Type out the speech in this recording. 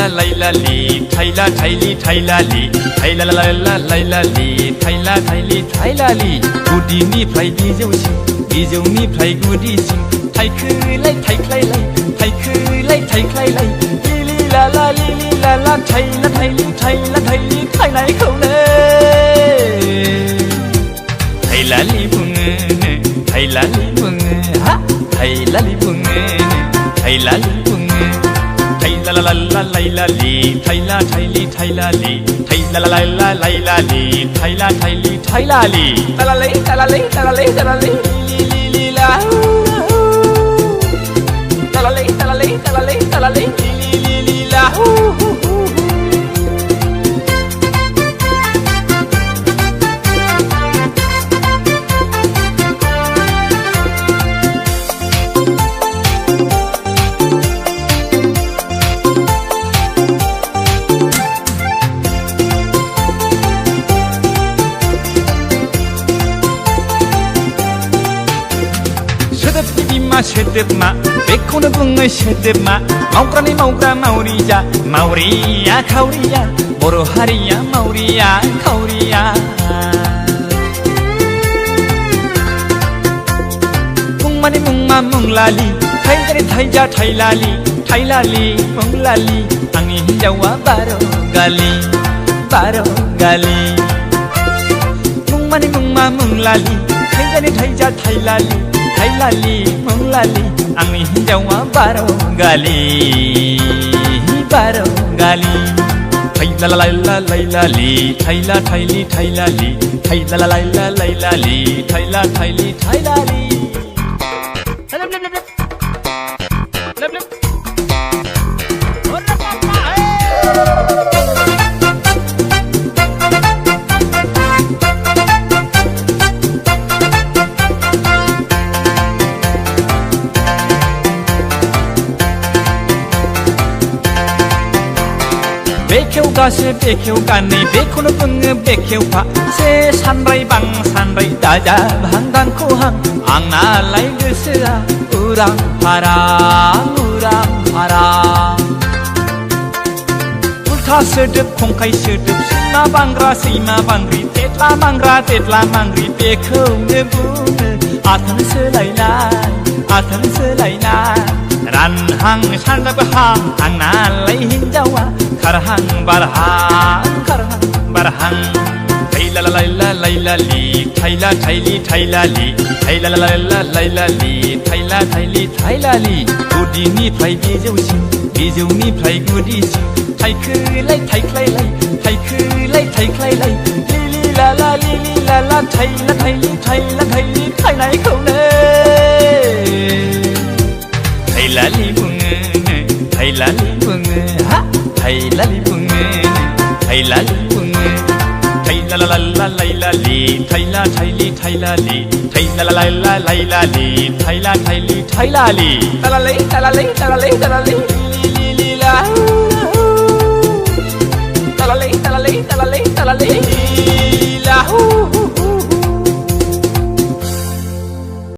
लाइलाली थैला थैली थैलाली थैला लाइलाली थैला थैली थैलाली गुदिनिफ्राय बिजौसिम बिजौनिफ्राय गुदिसिम थाइखोलाय थाइख्लायलाय थाइखोलाय थाइख्लायलाय लिलि लाला थैला थैली थैला थैली थैनायखौनो थैलालि बुङो थैलालि बुङो हा थैलालि बुङो थैलालि बुङो थैला लाइलाली थैला थैली थैलाली थैला लाइलाली थैला थैली थैलाली तलालै तलालै तलालै तलालै लिलि ला तलालै तलालै तलालै तलालै लिलि ला सोदोब मा बेखौनो बुङो सोदोब मा मावग्रानि मावग्रा मावरिया मावरिया खावरिया बर' हारिया मावरिया खावरिया मुं माने मुंमा मुंलालि थाइजानि थाइजा थाइलालि थाइलालि मुंलालि आंनि हिन्जावा बार' गालि मुं माने मुंमा मुंलालि थाइजानि थाइजा थाइलालि थाइलालि मुंलालि आंनि हिन्जावा बार' गालि थैला लाइलाली थैला थैली थैलालि थैला लाइलाली थैला थैली थैलालि बेखेव गासे बेखेव गानै बेखौनो बुङो बेखेवफा से सानबाय बां सानबाय दाजा भांदांखौ हां आंनालाय गोसोआ उरां फारां उल्था सोदोब खंखाय सोदोब सैमा बांग्रि तेतला मांग्रि बेखौनो बुङो आथोन सोलायनाय रानहां सानजाबहां आंनालाय हिन्जावा खारहां बारहां थैला लाइलाली थैला थैली थैलालि थैला लाइलाली थैला थैली थैलालि गुदिनिफ्राय बिजौसिम बिजौनिफ्राय गुदिसिम थाइखोलाय थाइख्लायलाय थाइखोलाय थाइख्लायलाय लिलि लाला थैला थैली थैला थैली थैनायखौनो थैलालि बुङो हा थैलालि बुङो थैला लाइलाली थैला थैली थैलालि थैला लाइलाली थैला थैली थैलालि तलालै तलालै तलालै तलालै लिलि ला तलालै तलालै तलालै तलालै